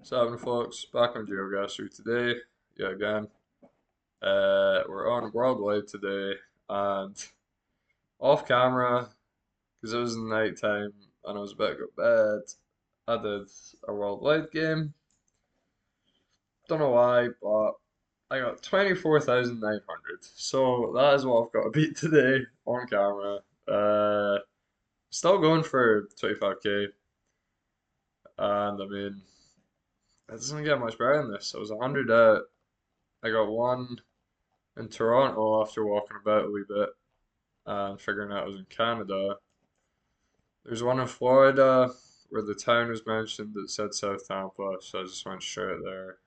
What's happening, folks? Back on Geoguessr today. Yeah, again. We're on Worldwide today, and off camera, because it was night time and I was about to go to bed, I did a Worldwide game. Don't know why, but I got 24,900. So that is what I've got to beat today on camera. Still going for 25k, and I mean, it doesn't get much better than this. I was 100 out. I got one in Toronto after walking about a wee bit and figuring out I was in Canada. There's one in Florida where the town was mentioned that said South Tampa, so I just went straight there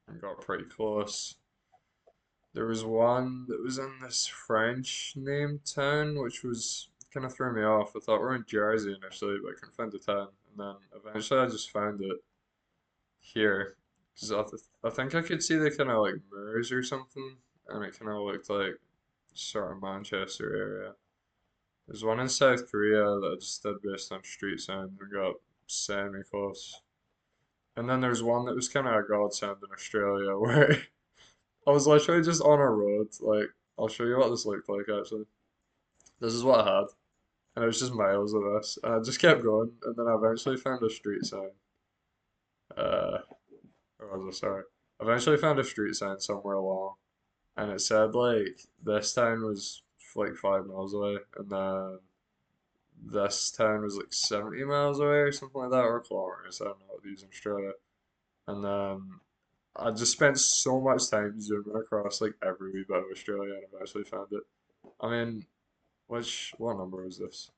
and got pretty close. There was one that was in this French named town, which was kind of threw me off. I thought we were in Jersey initially, but I couldn't find the town. And then eventually I just found it here. Because I think I could see the kind of like mirrors or something, and it kind of looked like sort of Manchester area. There's one in South Korea that I just did based on street sound and got semi close. And then there's one that was kind of a godsend in Australia where I was literally just on a road. Like, I'll show you what this looked like actually. This is what I had. And it was just miles of this. And I just kept going. And then I eventually found a street sign. Uh, or was I sorry? I eventually found a street sign somewhere along. And it said like this town was like 5 miles away. And then this town was like 70 miles away or something like that, or kilometers. I don't know what these in Australia. And then I just spent so much time zooming across like every wee bit of Australia and eventually found it. I mean, what number was this?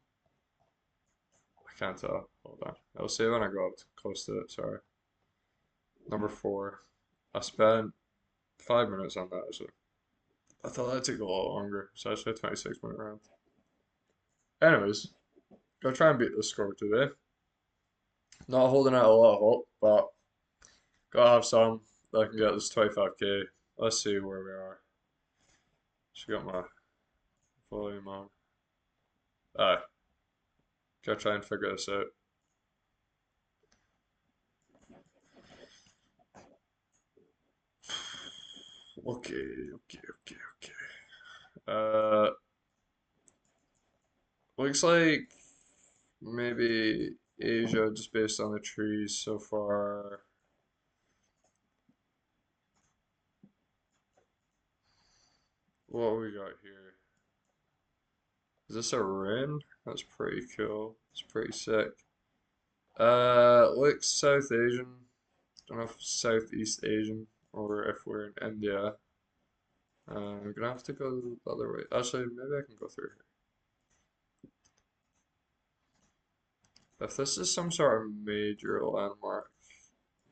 I can't tell. Hold on. I'll say when I go up close to it. Sorry. Number 4. I spent 5 minutes on that. So I thought that'd take a lot longer. So actually a 26-minute round. Anyways, go try and beat this score today. Not holding out a lot of hope, but gotta have some that I can get this 25k. Let's see where we are. Just got my volume on. Aye, gotta try and figure this out. Okay. Looks like maybe Asia just based on the trees so far. What we got here? Is this a rain? That's pretty cool. It's pretty sick. Looks South Asian. Don't know if Southeast Asian or if we're in India. We're gonna have to go the other way. Actually, maybe I can go through here. If this is some sort of major landmark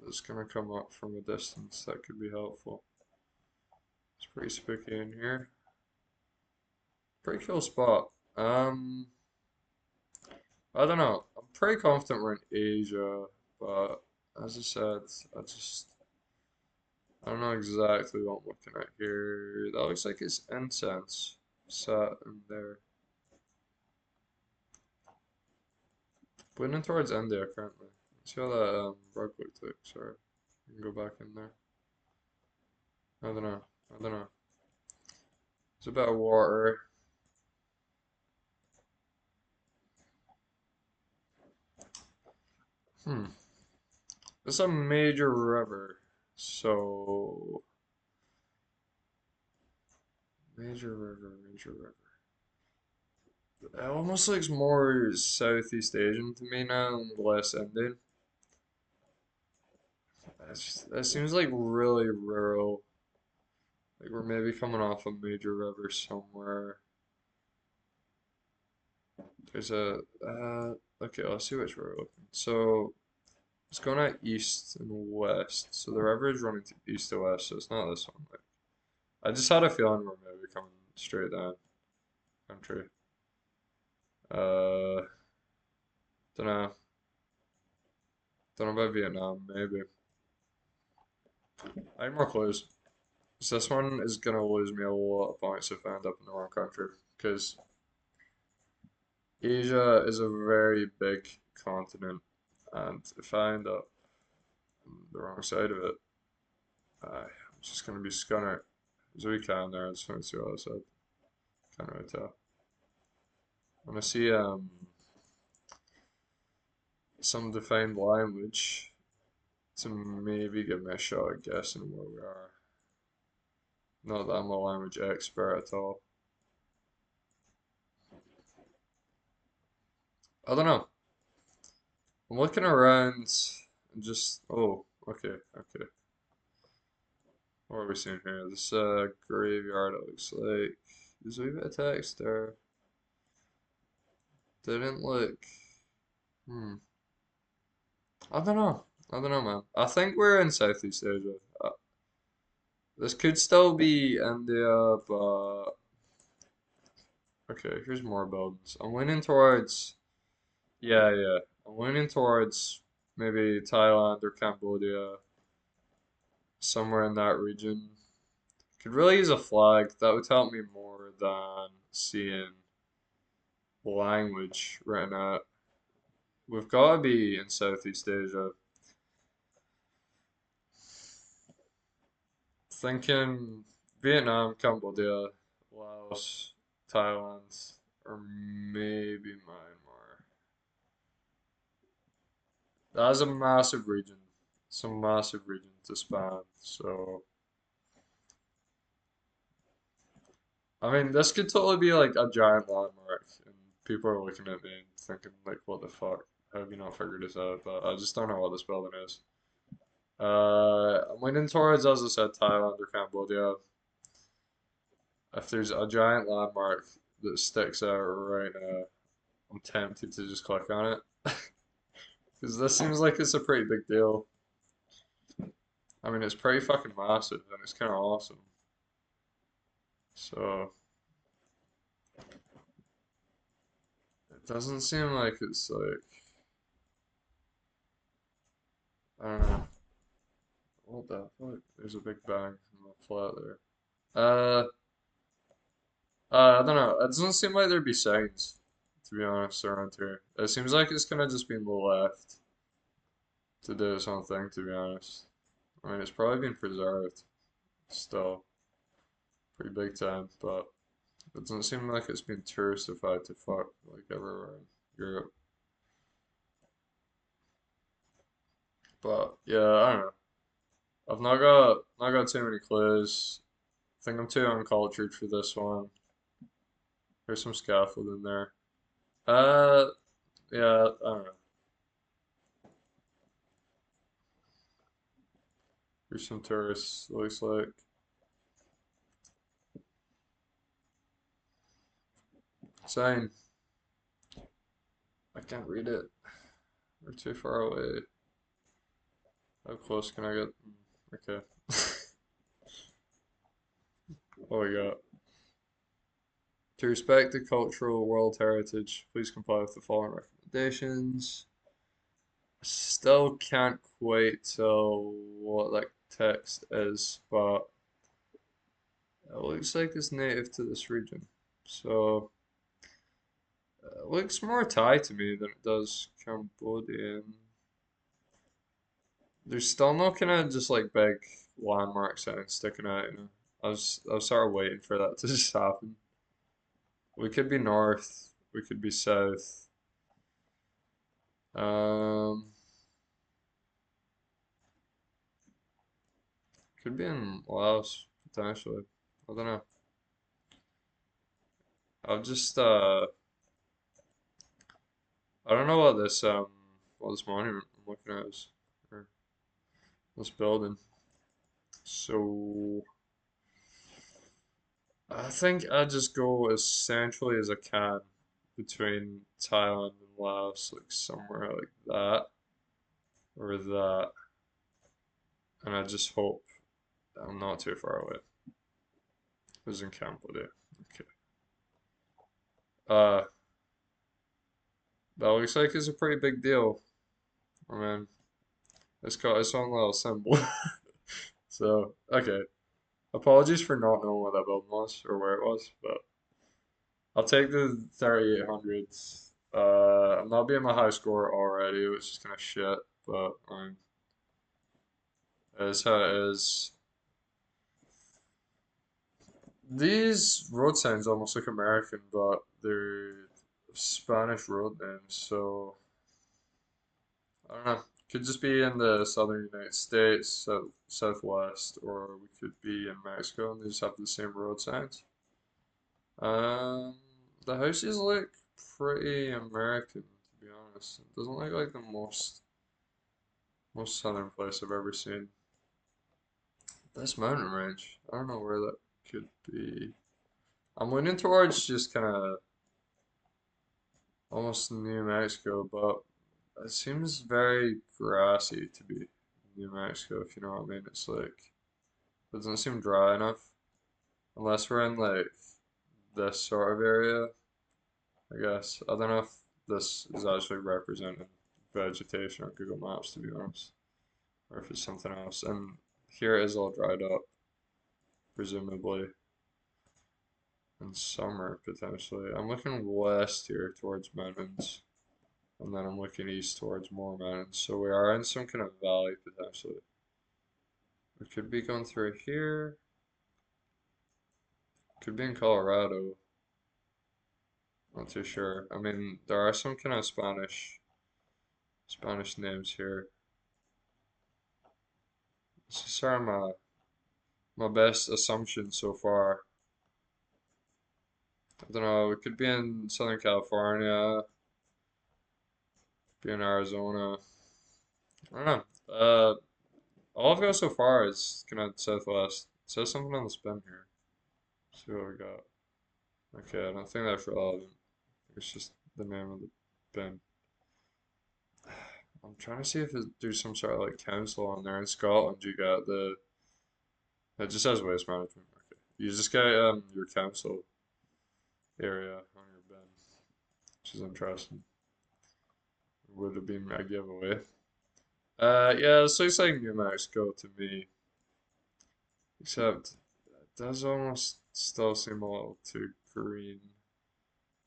that's gonna come up from a distance, that could be helpful. It's pretty spooky in here. Pretty cool spot. I don't know. I'm pretty confident we're in Asia, but as I said, I don't know exactly what I'm looking at here. That looks like it's incense sat in there. Pointing towards India currently. See how that rug looked like. Sorry. You can go back in there. I don't know. I don't know. There's a bit of water. Hmm. It's a major river. So major river. It almost looks more Southeast Asian to me now and less Indian. That seems like really rural. Like we're maybe coming off a major river somewhere. There's a okay, let's see which way we're looking. So it's going out east and west. So the river is running to east to west, so it's not this one. Like, I just had a feeling we're maybe coming straight down country. Uh, don't know. Don't know about Vietnam, maybe. I need more clues. So this one is gonna lose me a lot of points if I end up in the wrong country. Because Asia is a very big continent. And if I end up the wrong side of it. I'm just gonna be scanning as we can there. I just want to see what I said. Can't really tell. I want to see some defined language to maybe give me a shot at guessing where we are. Not that I'm a language expert at all. I don't know. I'm looking around and just, oh, okay, okay. What are we seeing here? This graveyard, it looks like. There's a wee bit of text there. Didn't look. Hmm. I don't know. I don't know, man. I think we're in Southeast Asia. This could still be India, but okay, here's more buildings. I'm leaning towards, yeah, yeah. I'm leaning towards maybe Thailand or Cambodia, somewhere in that region. Could really use a flag. That would help me more than seeing language right now. We've got to be in Southeast Asia. Thinking Vietnam, Cambodia, Laos, Thailand, or maybe Myanmar. That's a massive region. It's a massive region to span. So, I mean, this could totally be like a giant landmark, and people are looking at me and thinking, like, what the fuck? How have you not figured this out? But I just don't know what this building is. I'm leaning towards, as I said, Thailand or Cambodia. If there's a giant landmark that sticks out right now, I'm tempted to just click on it. Because this seems like it's a pretty big deal. I mean, it's pretty fucking massive and it's kind of awesome. So, it doesn't seem like it's like, I don't know. What the fuck? There's a big bang on the flat there. Uh, I don't know. It doesn't seem like there'd be signs, to be honest, around here. It seems like it's gonna just be left to do its own thing, to be honest. I mean, it's probably been preserved still, pretty big time, but it doesn't seem like it's been touristified to fuck like everywhere in Europe. But yeah, I don't know. I've not got too many clues. I think I'm too uncultured for this one. There's some scaffold in there. Uh, yeah, I don't know. There's some tourists, looks like. Saying, I can't read it. We're too far away. How close can I get? Okay. What we got? To respect the cultural world heritage, please comply with the following recommendations. Still can't quite tell what that text is, but it looks like it's native to this region. So it looks more Thai to me than it does Cambodian. There's still no kind of just like big landmark signs sticking out, you know. I was sort of waiting for that to just happen. We could be north, we could be south. Um, could be in Laos potentially. I don't know. I've just I don't know what this monument I'm looking at is, or this building. So I think I'd just go as centrally as I can between Thailand and Laos, like somewhere like that or that, and I just hope that I'm not too far away. It was in Cambodia. Okay. Uh, that looks like it's a pretty big deal. I mean, it's got its own little symbol. So, okay. Apologies for not knowing what that building was or where it was, but I'll take the 3800s. I'm not being my high score already, which is kind of shit, but Is how it is. These road signs almost look American, but they're Spanish road names, so I don't know. Could just be in the southern United States, southwest, or we could be in Mexico and they just have the same road signs. Um, the houses look pretty American, to be honest. It doesn't look like the most southern place I've ever seen. This mountain range, I don't know where that could be. I'm leaning towards just kind of almost New Mexico, but it seems very grassy to be New Mexico, if you know what I mean. It's like, it doesn't seem dry enough. Unless we're in like this sort of area, I guess. I don't know if this is actually representing vegetation on Google Maps, to be honest, or if it's something else. And here it is all dried up, presumably in summer, potentially. I'm looking west here towards mountains, and then I'm looking east towards more mountains. So we are in some kind of valley, potentially. We could be going through here. Could be in Colorado. Not too sure. I mean, there are some kind of Spanish names here. This is sort of my best assumption so far. I don't know. It could be in Southern California, be in Arizona. I don't know. All I've got so far is kind of southwest. It says something on the spin here. Let's see what we got. Okay, I don't think that's relevant. It's just the name of the bin. I'm trying to see if there's some sort of like council on there. In Scotland, you got it just says waste management. Okay, you just get your council area on your bin, which is interesting. Would have been a giveaway. Yeah, this looks like New Mexico to me, except it does almost still seem a little too green.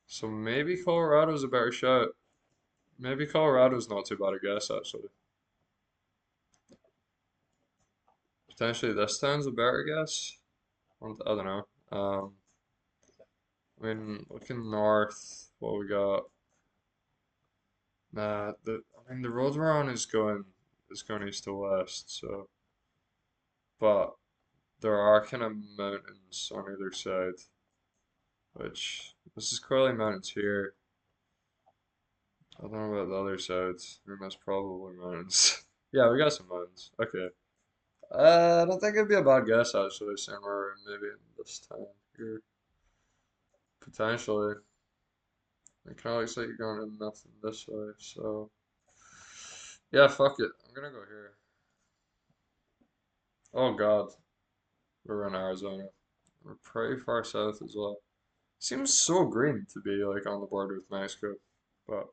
So maybe Colorado's a better shot. Maybe Colorado's not too bad a guess, actually. Potentially this town's a better guess. I don't know. I mean, looking north, what we got? Nah, I mean the road we're on is going east to west, so but there are kind of mountains on either side, which this is clearly mountains here. I don't know about the other sides. I mean, that's probably mountains. Yeah, we got some mountains. Okay. I don't think it'd be a bad guess actually, somewhere maybe in this town here. Potentially. It kind of looks like you're going in nothing this way, so yeah, fuck it. I'm gonna go here. Oh God, we're in Arizona. We're pretty far south as well. Seems so green to be like on the border with Mexico, but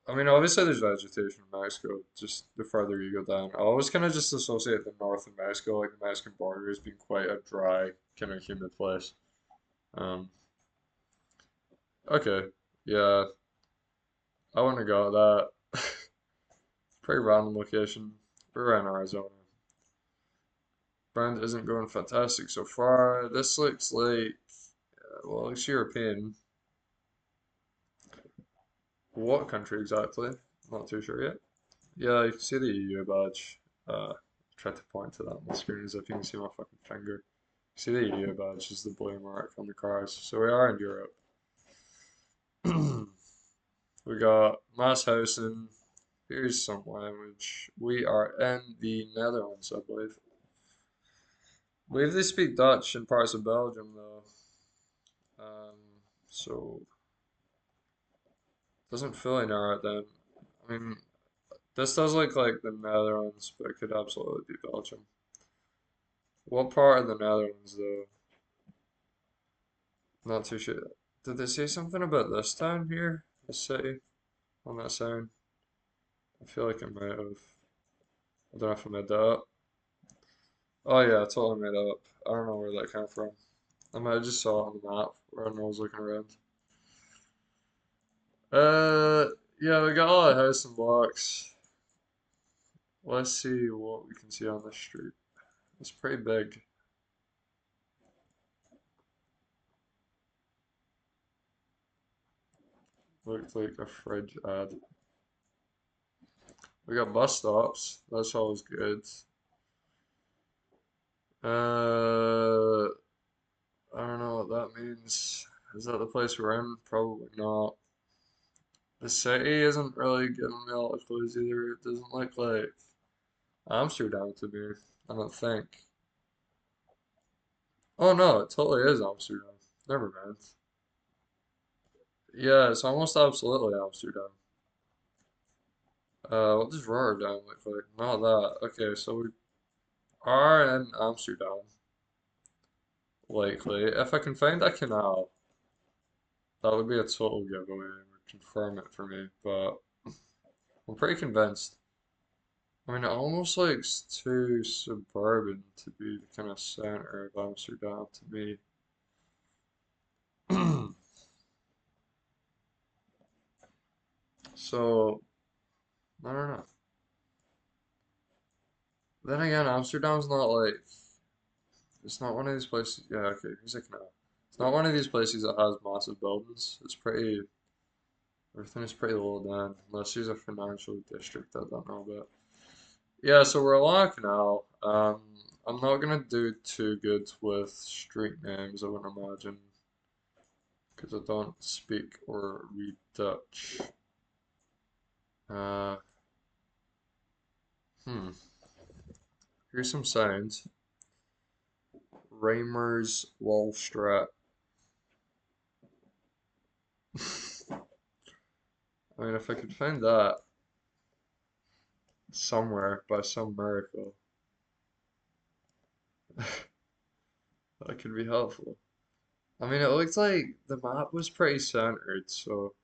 I mean, obviously there's vegetation in Mexico. Just the farther you go down, I always kind of just associate the north of Mexico, like the Mexican border, as being quite a dry, kind of humid place. Um, okay, yeah, I want to go with that. Pretty random location. We're in Arizona. Brand isn't going fantastic so far. This looks like, well, it's European. What country exactly? Not too sure yet. Yeah, you can see the EU badge. Try to point to that on the screen as if you can see my fucking finger. See the EU badge is the blue mark on the cars. So we are in Europe. We got mass housing. Here's some language. We are in the Netherlands, I believe. I believe they speak Dutch in parts of Belgium, though. Um, so doesn't fully narrow it down. I mean, this does look like the Netherlands, but it could absolutely be Belgium. What part of the Netherlands, though? Not too sure. Did they say something about this town here? This city? On that sign? I feel like I might have. I don't know if I made that up. Oh yeah, I totally made it up. I don't know where that came from. I might have just saw it on the map when I was looking around. Uh, yeah, we got all the house and blocks. Let's see what we can see on this street. It's pretty big. Looked like a fridge ad. We got bus stops. That's always good. Uh, I don't know what that means. Is that the place we're in? Probably not. The city isn't really giving me a lot of clues either. It doesn't look like Amsterdam to me. I don't think. Oh no, it totally is Amsterdam. Never mind. Yeah, it's almost absolutely Amsterdam. What does Rotterdam look like? Not that. Okay, so we are in Amsterdam, likely. If I can find a canal, that would be a total giveaway and would confirm it for me, but I'm pretty convinced. I mean, it almost looks too suburban to be the kind of center of Amsterdam to me. So, I don't know. Then again, Amsterdam's not like, it's not one of these places. Yeah, okay, here's a canal. It's not one of these places that has massive buildings. It's pretty, everything is pretty low down, unless there's a financial district I don't know about. Yeah, so we're along a canal. I'm not gonna do too good with street names, I wouldn't imagine, because I don't speak or read Dutch. Uh, hmm. Here's some signs. Reimers Wallstraat. I mean, if I could find that somewhere by some miracle, that could be helpful. I mean, it looks like the map was pretty centered, so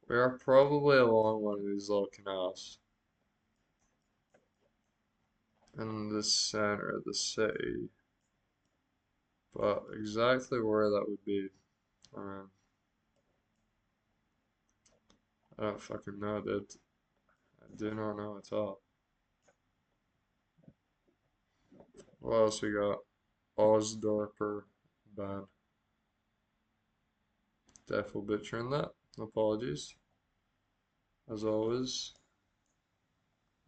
we are probably along one of these little canals in the center of the city. But exactly where that would be, um, I don't fucking know, dude. I do not know at all. What else we got? Osdorper Ban. Definitely butchering that. Apologies, as always.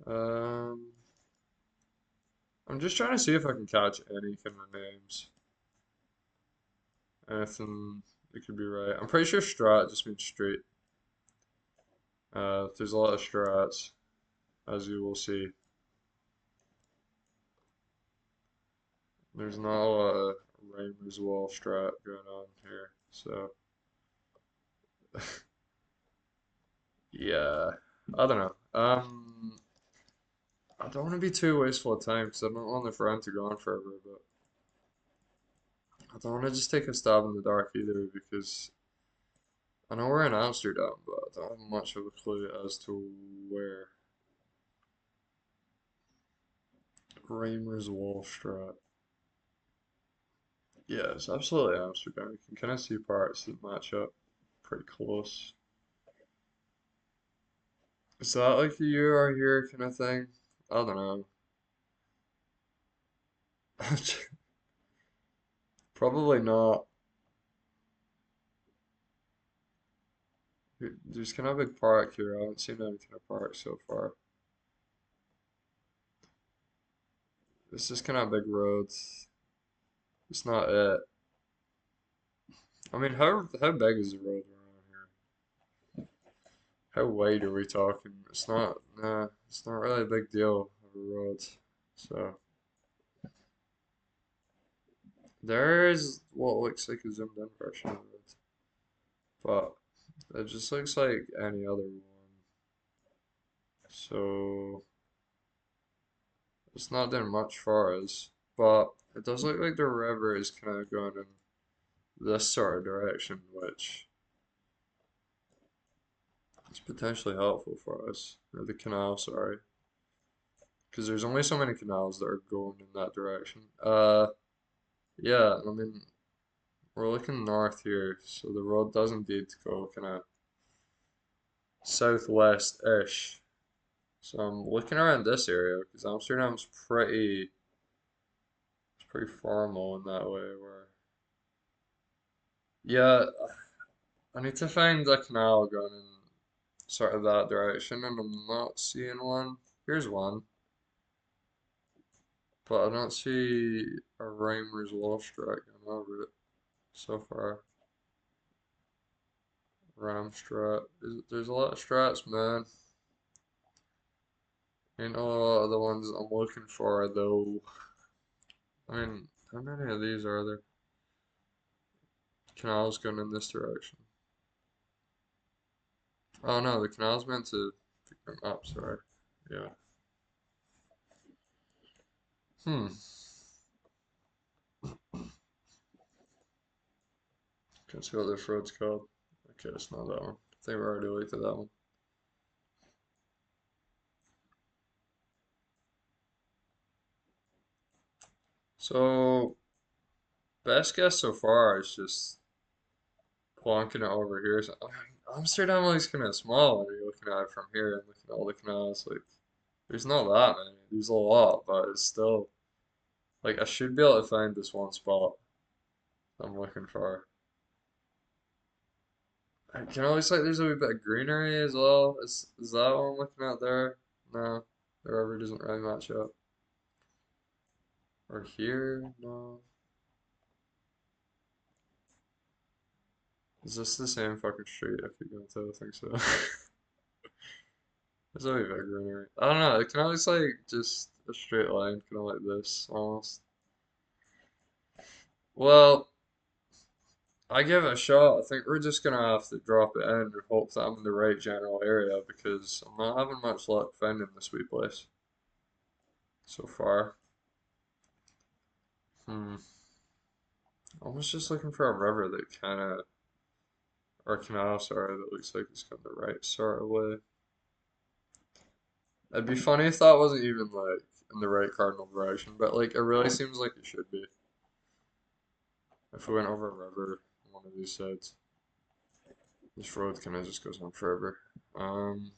Um, I'm just trying to see if I can catch any kind of names. Anything that could be right. I'm pretty sure strat just means street. There's a lot of strats, as you will see. There's not a lot of Reimers Wall strat going on here, so yeah, I don't know. I don't want to be too wasteful of time because I don't want the friend to go on forever, but I don't want to just take a stab in the dark either because I know we're in Amsterdam, but I don't have much of a clue as to where. Reimers Wall strat. Yeah, it's absolutely Amsterdam. You can kind of see parts that match up pretty close. Is that like the you are here kind of thing? I don't know. Probably not. There's kind of a big park here. I haven't seen any kind of park so far. This is kind of a big road. It's not it. I mean, how big is the road around here? How wide are we talking? It's not. Nah, it's not really a big deal of a road. So there is what looks like a zoomed in version of it, but it just looks like any other one. So it's not doing much for us, but it does look like the river is kind of going in this sort of direction, which is potentially helpful for us. Or the canal, sorry. Because there's only so many canals that are going in that direction. Yeah, I mean, we're looking north here, so the road does indeed go kind of southwest-ish. So I'm looking around this area because Amsterdam's pretty formal in that way. Where yeah, I need to find a canal going in sort of that direction, and I'm not seeing one. Here's one, but I don't see a Reimer's Wall strike going over it so far. Ramstrat. There's a lot of strats, man. Ain't a lot of the ones I'm looking for, though. I mean, how many of these are there? Canals going in this direction. Oh no, the canal's meant to pick them up, sorry. Yeah. Hmm. Can't see what this road's called. Okay, it's not that one. I think we're already late to that one. So, best guess so far is just plonking it over here. So, I mean, Amsterdam looks kind of small when you're looking at it from here and looking at all the canals. Like, there's not that many. There's a lot, but it's still like I should be able to find this one spot I'm looking for. I can always like there's a wee bit of greenery as well. Is that what I'm looking at there? No, the river doesn't really match up. Or here? No. Is this the same fucking street? I keep going to. I think so. There's a wee bit of greenery. I don't know. It can always like just a straight line, kind of like this almost. Well, I give it a shot. I think we're just gonna have to drop it in and hope that I'm in the right general area because I'm not having much luck finding this wee place so far. Hmm. I was just looking for a river that kind of, or canal, sorry, that looks like it's going the right sort of way. It'd be funny if that wasn't even like in the right cardinal direction, but like it really seems like it should be. If we went over a river on one of these sides, this road kind of just goes on forever. Um,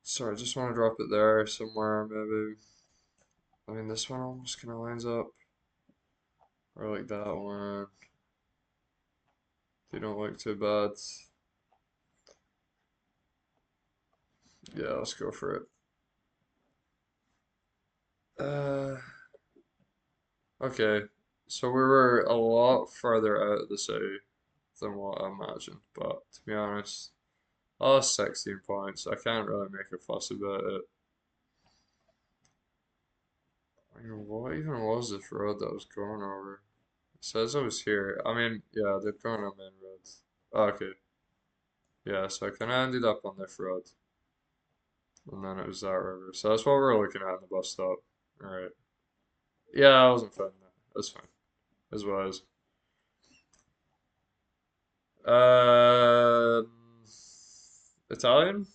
sorry, I just want to drop it there somewhere, maybe. I mean, this one almost kind of lines up, or like that one. They don't look too bad. Yeah, let's go for it. Uh, okay, so we were a lot farther out of the city than what I imagined, but to be honest, I lost 16 points. I can't really make a fuss about it. I mean, what even was this road that I was going over? It says I was here. I mean, yeah, they're going on main roads. Oh, okay, yeah, so I kind of ended up on this road, and then it was that river. So that's what we're looking at in the bus stop. Alright. Yeah, I wasn't finding that. That's fine. As well as. Um, Italian,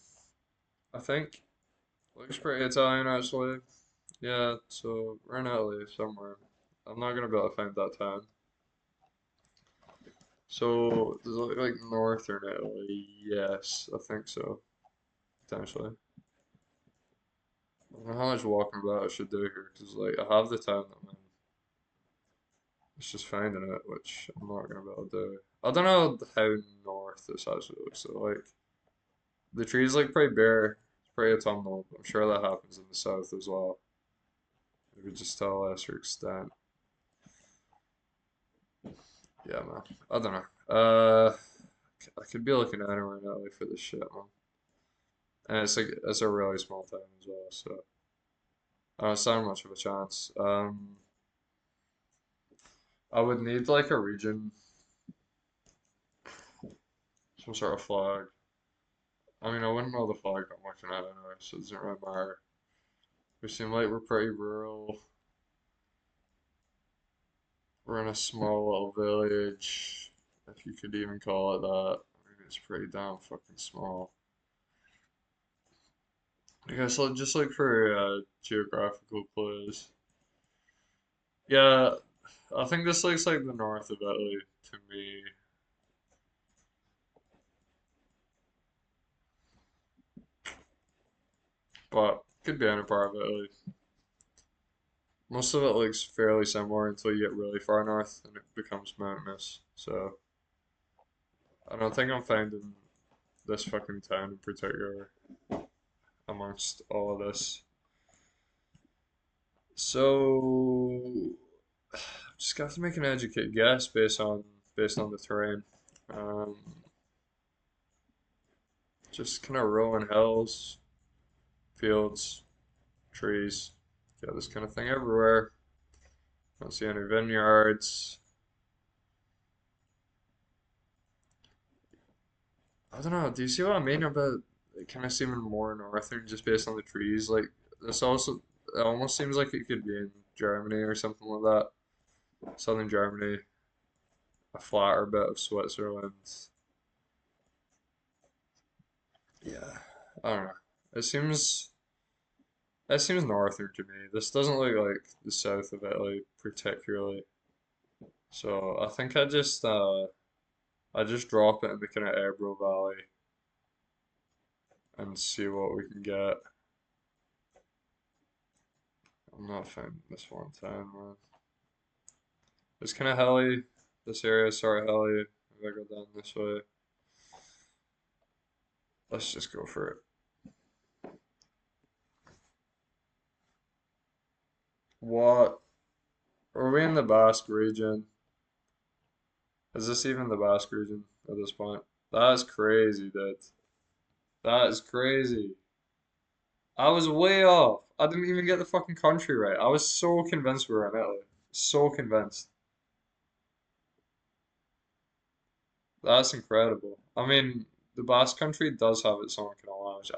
I think. Looks pretty Italian actually. Yeah, so we're in Italy somewhere. I'm not gonna be able to find that town. So does it look like northern Italy? Yes, I think so. Potentially. I don't know how much walking about I should do here because like I have the town that I'm in. It's just finding it, which I'm not gonna be able to do. I don't know how north this actually looks. So like the trees look pretty bare. It's pretty autumnal. I'm sure that happens in the south as well. Maybe just to a lesser extent. Yeah, man. I don't know. I could be looking anywhere in LA for this shit, man. And it's a really small town as well, so I don't stand much of a chance. I would need like a region, some sort of flag. I mean, I wouldn't know the flag I'm looking at anyway, so it doesn't really matter. We seem like we're pretty rural. We're in a small little village, if you could even call it that. I mean, it's pretty damn fucking small. I guess I'll just look for geographical clues. Yeah, I think this looks like the north of Italy to me. but could be any part of Italy. Most of it looks fairly similar until you get really far north and it becomes mountainous. So I don't think I'm finding this fucking town in particular amongst all of this. So just got to make an educated guess based on the terrain. Um, just kind of rolling hills, fields, trees. Got this kind of thing everywhere. Don't see any vineyards. I don't know. Do you see what I mean about it kind of seeming more northern just based on the trees? Like this also, it almost seems like it could be in Germany or something like that. Southern Germany, a flatter bit of Switzerland. Yeah, I don't know. It seems it seems northern to me. This doesn't look like the south of Italy particularly. So I just drop it in the kind of Ebro Valley and see what we can get. I'm not finding this one time, man. It's kind of hilly. This area is sort of hilly. If I go down this way, let's just go for it. What? Are we in the Basque region? Is this even the Basque region at this point? That's crazy, dude. That is crazy. I was way off. I didn't even get the fucking country right. I was so convinced we were in Italy. So convinced. That's incredible. I mean, the Basque Country does have its own kind of language.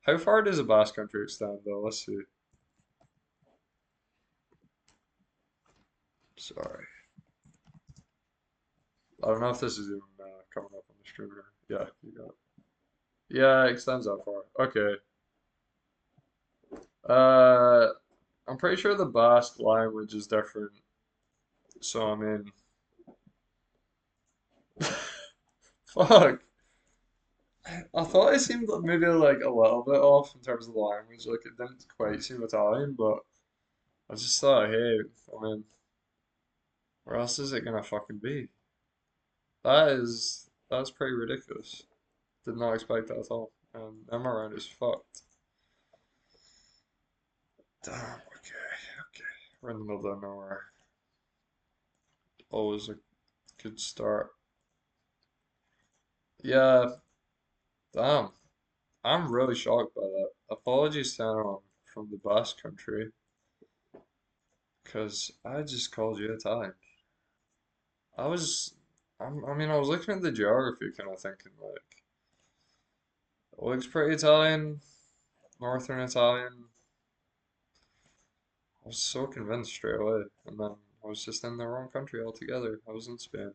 How far does the Basque Country extend, though? Let's see. Sorry. I don't know if this is even coming up on the stream here. Yeah, you got it. Yeah, it extends that far. Okay. Uh, I'm pretty sure the Basque language is different. So, I mean, fuck. I thought it seemed maybe like a little bit off in terms of the language. Like, it didn't quite seem Italian, but I just thought, hey, I mean, where else is it gonna fucking be? That's pretty ridiculous. Did not expect that at all. And Emerald is fucked. Damn, okay. We're in the middle of nowhere. Always a good start. Yeah, damn. I'm really shocked by that. Apologies to anyone from the Basque country, because I just called you Italian. I was, I mean, I was looking at the geography, kind of thinking like, it looks pretty Italian, Northern Italian. I was so convinced straight away, and then I was just in the wrong country altogether. I was in Spain,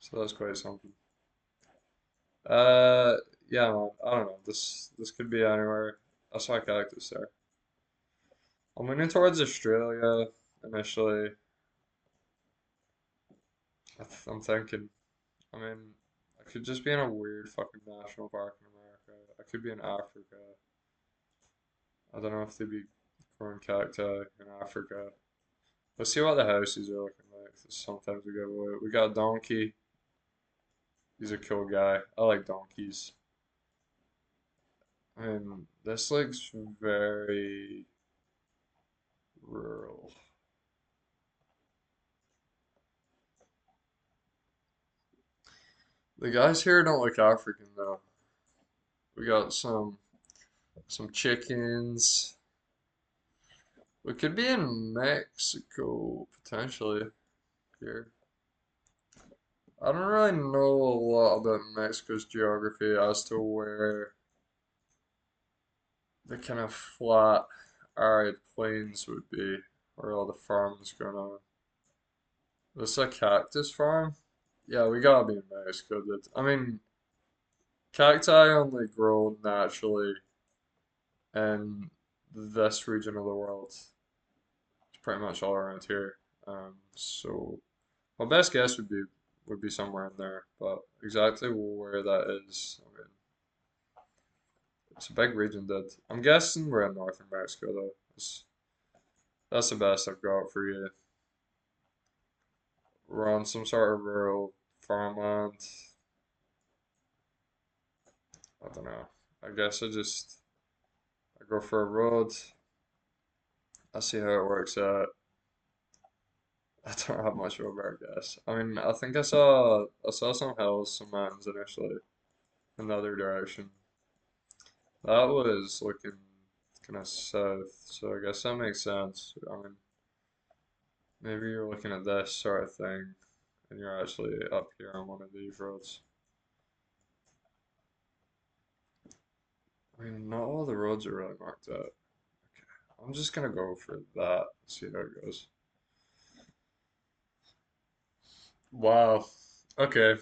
so that's quite something. Uh, yeah, man, I don't know. This could be anywhere. I saw a cactus there. I'm leaning towards Australia initially. I'm thinking. I mean, I could just be in a weird fucking national park in America. I could be in Africa. I don't know if they'd be growing cacti in Africa. Let's see what the houses are looking like. Sometimes we go away. We got a donkey. He's a cool guy. I like donkeys. I mean, this looks very rural. The guys here don't look African though. We got some chickens. We could be in Mexico potentially here. I don't really know a lot about Mexico's geography as to where the kind of flat, arid plains would be, where all the farms going on. This a cactus farm? Yeah, we gotta be in Mexico. I mean, cacti only grow naturally in this region of the world. It's pretty much all around here. So my best guess would be somewhere in there, but exactly where that is, I mean, It's a big region, dude. I'm guessing we're in northern Mexico though. That's the best I've got for you. We're on some sort of rural farmland. I don't know. I guess I go for a road. I see how it works out. I don't have much of a better guess. I mean, I think I saw some hills, some mountains initially in the other direction. That was looking kind of south, so I guess that makes sense. I mean, maybe you're looking at this sort of thing, and you're actually up here on one of these roads. I mean, not all the roads are really marked out. I'm just gonna go for that, see how it goes. Wow. Okay.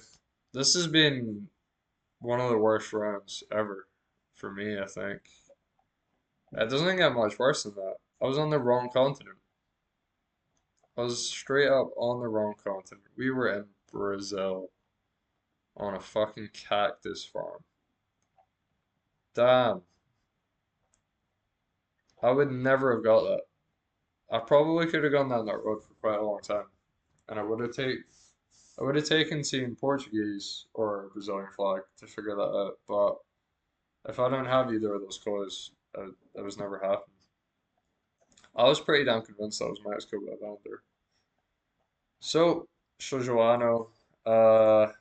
This has been one of the worst rounds ever for me, I think. It doesn't get much worse than that. I was on the wrong continent. I was straight up on the wrong continent. We were in Brazil on a fucking cactus farm. Damn. I would never have got that. I probably could have gone down that road for quite a long time. And I would have taken seeing Portuguese or Brazilian flag to figure that out. But if I don't have either of those colors, it was never happening. I was pretty damn convinced that was Mexico by then there. So, Shojoano, uh,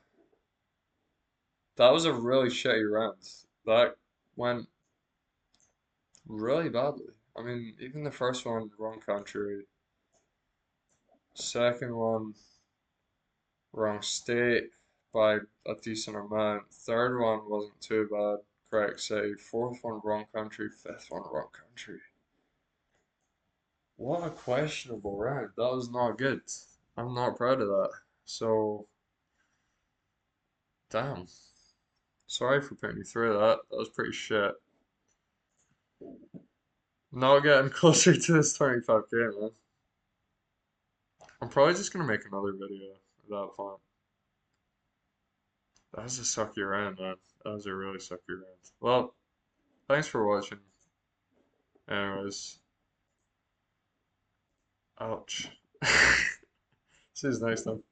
that was a really shitty round. That went really badly. I mean, even the first one, wrong country. Second one, wrong state by a decent amount. Third one wasn't too bad, correct city. Fourth one, wrong country. Fifth one, wrong country. What a questionable round. That was not good. I'm not proud of that. So, damn. Sorry for putting you through that. That was pretty shit. Not getting closer to this 25K, man. I'm probably just gonna make another video at that point. That was a sucky round, man. That was a really sucky round. Well, thanks for watching. Anyways, ouch. See you next time.